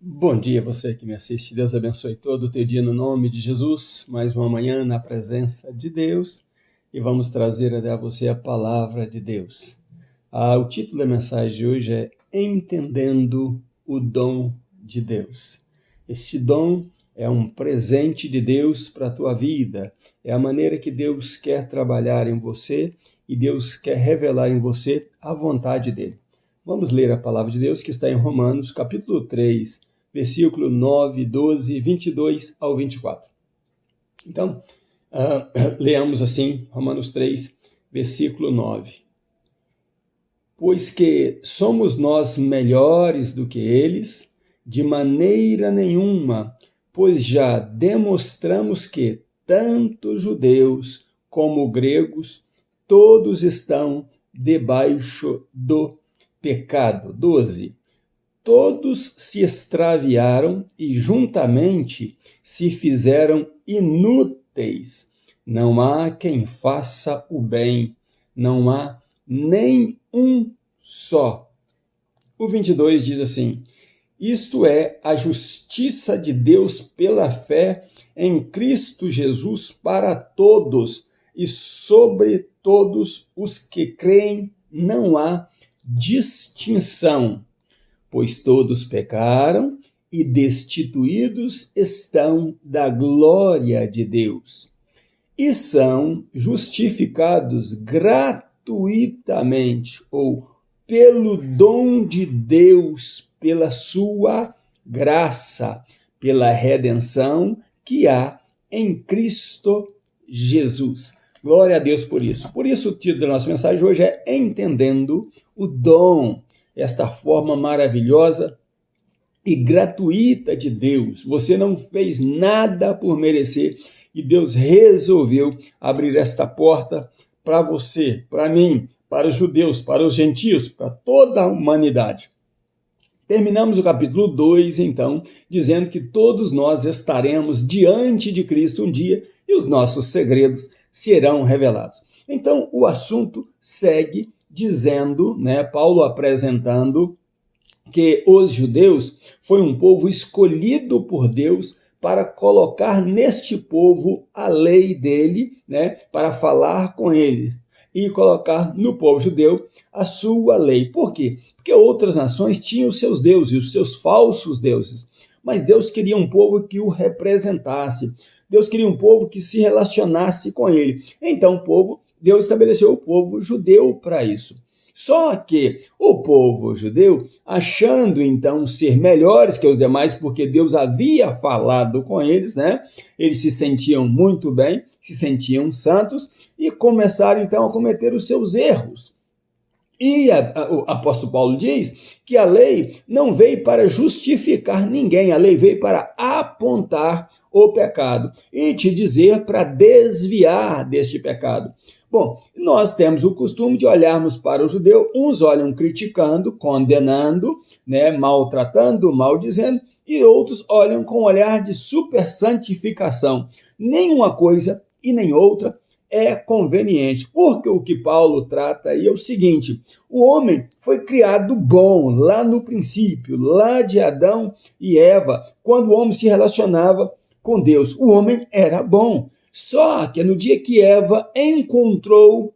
Bom dia, você que me assiste. Deus abençoe todo o teu dia no nome de Jesus. Mais uma manhã na presença de Deus e vamos trazer até a você a palavra de Deus. O título da mensagem de hoje é Entendendo o Dom de Deus. Este dom é um presente de Deus para a tua vida. É a maneira que Deus quer trabalhar em você e Deus quer revelar em você a vontade dele. Vamos ler a palavra de Deus que está em Romanos, capítulo 3, versículo 9, 12, 22 ao 24. Então, leamos assim, Romanos 3, versículo 9. Pois que somos nós melhores do que eles? De maneira nenhuma, pois já demonstramos que tanto judeus como gregos, todos estão debaixo do pecado. 12. Todos se extraviaram e juntamente se fizeram inúteis. Não há quem faça o bem, não há nem um só. O 22 diz assim: isto é a justiça de Deus pela fé em Cristo Jesus para todos, e sobre todos os que creem não há distinção. Pois todos pecaram e destituídos estão da glória de Deus, e são justificados gratuitamente, ou pelo dom de Deus, pela sua graça, pela redenção que há em Cristo Jesus. Glória a Deus por isso. Por isso o título da nossa mensagem hoje é Entendendo o Dom. Esta forma maravilhosa e gratuita de Deus. Você não fez nada por merecer e Deus resolveu abrir esta porta para você, para mim, para os judeus, para os gentios, para toda a humanidade. Terminamos o capítulo 2, então, dizendo que todos nós estaremos diante de Cristo um dia e os nossos segredos serão revelados. Então, o assunto segue dizendo, Paulo apresentando que os judeus foi um povo escolhido por Deus para colocar neste povo a lei dele, para falar com ele e colocar no povo judeu a sua lei. Por quê? Porque outras nações tinham os seus deuses, os seus falsos deuses, mas Deus queria um povo que o representasse. Deus queria um povo que se relacionasse com ele. Então, Deus estabeleceu o povo judeu para isso. Só que o povo judeu, achando então ser melhores que os demais, porque Deus havia falado com eles, eles se sentiam muito bem, se sentiam santos e começaram então a cometer os seus erros. E o apóstolo Paulo diz que a lei não veio para justificar ninguém, a lei veio para apontar o pecado e te dizer para desviar deste pecado. Bom, nós temos o costume de olharmos para o judeu, uns olham criticando, condenando, maltratando, maldizendo, e outros olham com um olhar de super santificação. Nenhuma coisa e nem outra é conveniente, porque o que Paulo trata aí é o seguinte: o homem foi criado bom lá no princípio, lá de Adão e Eva, quando o homem se relacionava com Deus, o homem era bom. Só que no dia que Eva encontrou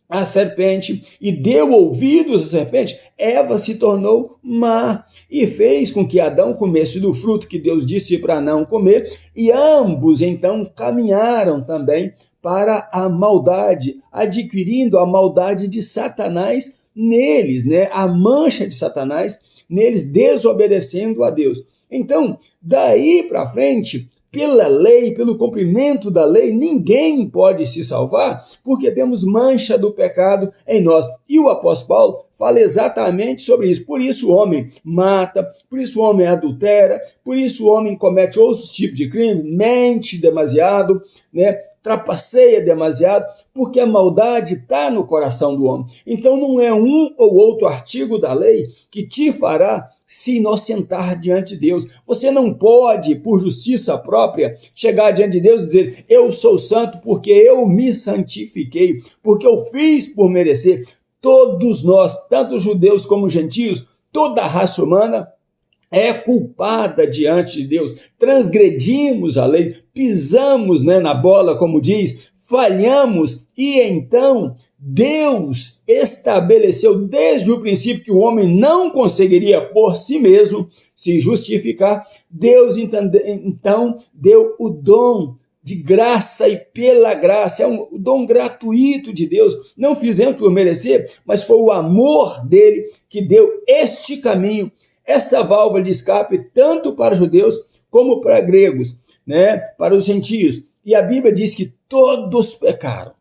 a serpente e deu ouvidos à serpente, Eva se tornou má e fez com que Adão comesse do fruto que Deus disse para não comer, e ambos então caminharam também para a maldade, adquirindo a maldade de Satanás neles, a mancha de Satanás neles, desobedecendo a Deus. Então, daí para frente, pela lei, pelo cumprimento da lei, ninguém pode se salvar, porque temos mancha do pecado em nós. E o apóstolo Paulo fala exatamente sobre isso. Por isso o homem mata, por isso o homem adultera, por isso o homem comete outros tipos de crime, mente demasiado, trapaceia demasiado, porque a maldade está no coração do homem. Então não é um ou outro artigo da lei que te fará se inocentar diante de Deus. Você não pode, por justiça própria, chegar diante de Deus e dizer: eu sou santo porque eu me santifiquei, porque eu fiz por merecer. Todos nós, tanto judeus como gentios, toda a raça humana, é culpada diante de Deus, transgredimos a lei, pisamos, na bola, como diz, falhamos, e então Deus estabeleceu desde o princípio que o homem não conseguiria por si mesmo se justificar. Deus então deu o dom de graça, e pela graça, é um dom gratuito de Deus, não fizemos por merecer, mas foi o amor dele que deu este caminho, essa válvula de escape, tanto para judeus como para gregos, para os gentios. E a Bíblia diz que todos pecaram,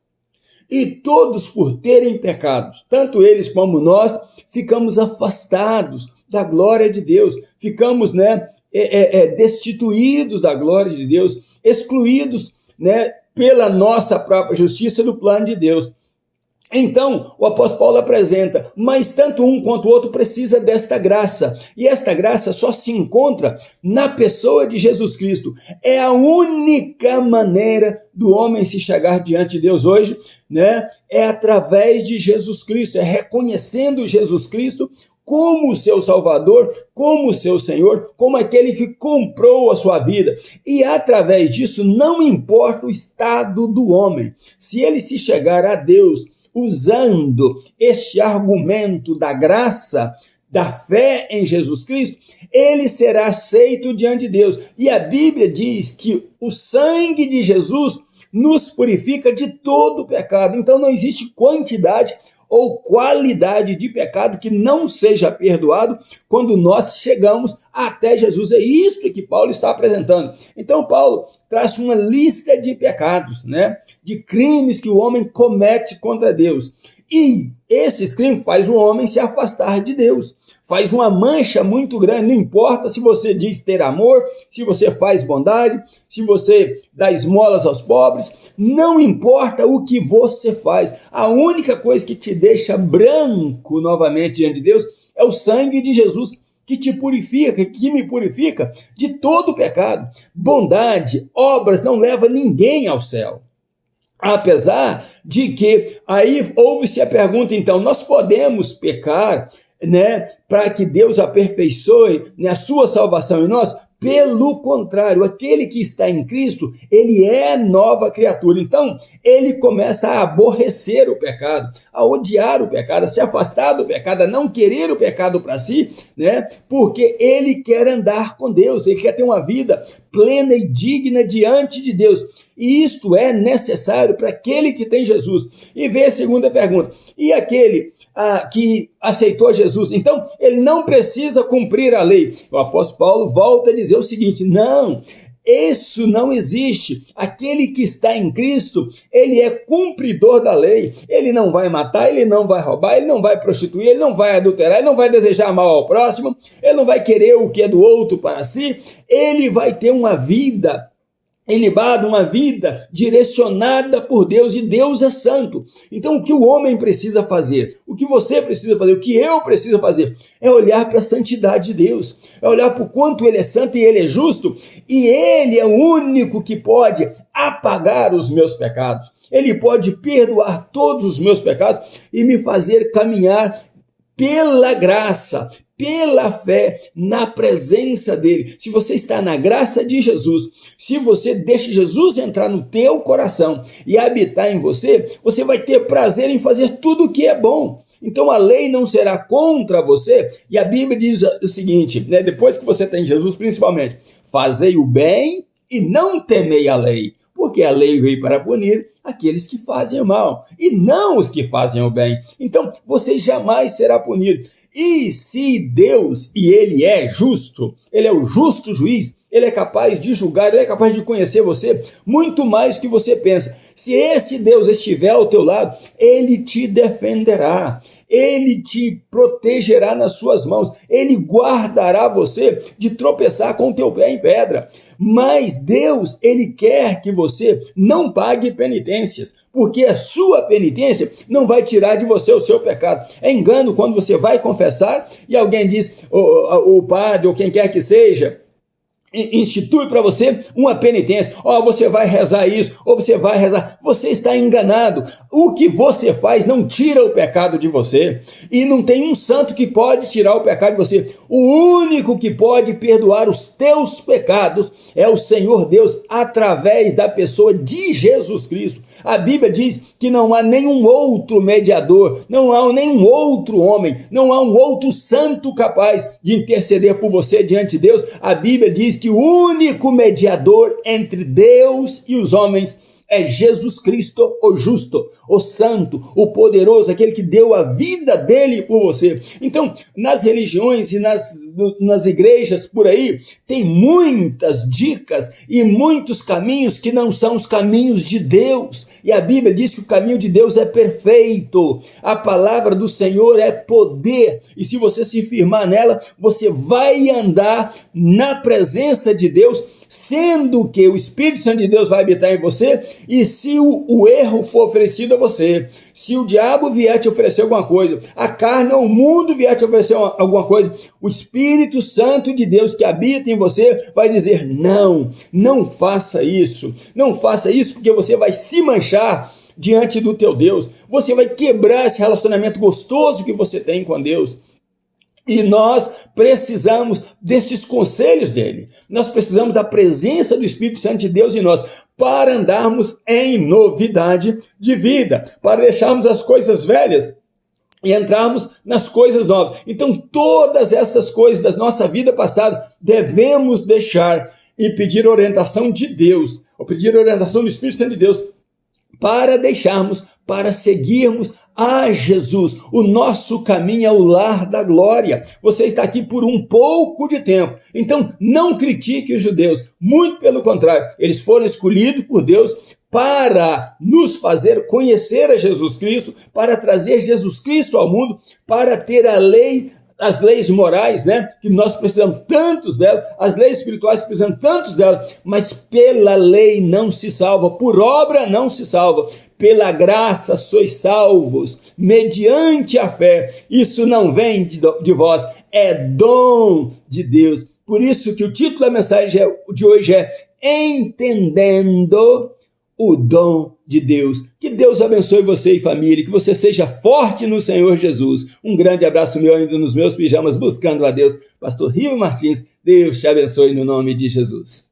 e todos, por terem pecados, tanto eles como nós, ficamos afastados da glória de Deus, ficamos destituídos da glória de Deus, excluídos pela nossa própria justiça do plano de Deus. Então, o apóstolo Paulo apresenta, mas tanto um quanto o outro precisa desta graça, e esta graça só se encontra na pessoa de Jesus Cristo. É a única maneira do homem se chegar diante de Deus hoje, é através de Jesus Cristo, é reconhecendo Jesus Cristo como o seu Salvador, como o seu Senhor, como aquele que comprou a sua vida. E através disso, não importa o estado do homem, se ele se chegar a Deus usando este argumento da graça, da fé em Jesus Cristo, ele será aceito diante de Deus. E a Bíblia diz que o sangue de Jesus nos purifica de todo pecado. Então não existe quantidade ou qualidade de pecado que não seja perdoado quando nós chegamos até Jesus. É isto que Paulo está apresentando. Então Paulo traz uma lista de pecados, de crimes que o homem comete contra Deus. E esses crimes faz o homem se afastar de Deus. Faz uma mancha muito grande, não importa se você diz ter amor, se você faz bondade, se você dá esmolas aos pobres, não importa o que você faz, a única coisa que te deixa branco novamente diante de Deus é o sangue de Jesus, que te purifica, que me purifica de todo pecado. Bondade, obras não levam ninguém ao céu. Apesar de que, aí ouve-se a pergunta, então, nós podemos pecar, para que Deus aperfeiçoe a sua salvação em nós? Pelo contrário, aquele que está em Cristo, ele é nova criatura. Então, ele começa a aborrecer o pecado, a odiar o pecado, a se afastar do pecado, a não querer o pecado para si, porque ele quer andar com Deus, ele quer ter uma vida plena e digna diante de Deus. E isto é necessário para aquele que tem Jesus. E vem a segunda pergunta: e aquele que aceitou Jesus, então ele não precisa cumprir a lei? O apóstolo Paulo volta a dizer o seguinte: não, isso não existe. Aquele que está em Cristo, ele é cumpridor da lei. Ele não vai matar, ele não vai roubar, ele não vai prostituir, ele não vai adulterar, ele não vai desejar mal ao próximo, ele não vai querer o que é do outro para si. Ele vai ter uma vida ilibada, uma vida direcionada por Deus, e Deus é santo. Então o que o homem precisa fazer, o que você precisa fazer, o que eu preciso fazer, é olhar para a santidade de Deus, é olhar para o quanto ele é santo e ele é justo, e ele é o único que pode apagar os meus pecados, ele pode perdoar todos os meus pecados e me fazer caminhar pela graça, pela fé, na presença dele. Se você está na graça de Jesus, se você deixa Jesus entrar no teu coração e habitar em você, você vai ter prazer em fazer tudo o que é bom. Então a lei não será contra você, e a Bíblia diz o seguinte, depois que você tem Jesus, principalmente: fazei o bem e não temei a lei, porque a lei veio para punir aqueles que fazem o mal, e não os que fazem o bem. Então você jamais será punido. E se Deus, e ele é justo, ele é o justo juiz, ele é capaz de julgar, ele é capaz de conhecer você muito mais do que você pensa. Se esse Deus estiver ao teu lado, ele te defenderá, ele te protegerá nas suas mãos, ele guardará você de tropeçar com o teu pé em pedra. Mas Deus, ele quer que você não pague penitências, porque a sua penitência não vai tirar de você o seu pecado. É engano quando você vai confessar e alguém diz, o padre ou quem quer que seja, institui para você uma penitência, você vai rezar isso, ou você vai rezar, você está enganado. O que você faz não tira o pecado de você, e não tem um santo que pode tirar o pecado de você. O único que pode perdoar os teus pecados é o Senhor Deus, através da pessoa de Jesus Cristo. A Bíblia diz que não há nenhum outro mediador, não há nenhum outro homem, não há um outro santo capaz de interceder por você diante de Deus. A Bíblia diz que o único mediador entre Deus e os homens é Jesus Cristo, o justo, o santo, o poderoso, aquele que deu a vida dele por você. Então, nas religiões e nas igrejas por aí, tem muitas dicas e muitos caminhos que não são os caminhos de Deus. E a Bíblia diz que o caminho de Deus é perfeito. A palavra do Senhor é poder. E se você se firmar nela, você vai andar na presença de Deus, sendo que o Espírito Santo de Deus vai habitar em você. E se o erro for oferecido a você, se o diabo vier te oferecer alguma coisa, a carne ou o mundo vier te oferecer alguma coisa, o Espírito Santo de Deus que habita em você vai dizer: não faça isso, não faça isso, porque você vai se manchar diante do teu Deus, você vai quebrar esse relacionamento gostoso que você tem com Deus. E nós precisamos desses conselhos dele. Nós precisamos da presença do Espírito Santo de Deus em nós para andarmos em novidade de vida, para deixarmos as coisas velhas e entrarmos nas coisas novas. Então, todas essas coisas da nossa vida passada devemos deixar e pedir orientação de Deus, ou pedir orientação do Espírito Santo de Deus, para deixarmos, para seguirmos a Jesus. O nosso caminho é o lar da glória. Você está aqui por um pouco de tempo, então não critique os judeus, muito pelo contrário, eles foram escolhidos por Deus para nos fazer conhecer a Jesus Cristo, para trazer Jesus Cristo ao mundo, para ter a lei, as leis morais, que nós precisamos tantos delas, as leis espirituais precisamos tantos delas, mas pela lei não se salva, por obra não se salva, pela graça sois salvos, mediante a fé. Isso não vem de vós, é dom de Deus. Por isso que o título da mensagem de hoje é Entendendo o Dom de Deus. Que Deus abençoe você e família, que você seja forte no Senhor Jesus. Um grande abraço meu, ainda nos meus pijamas, buscando a Deus. Pastor Riva Martins, Deus te abençoe no nome de Jesus.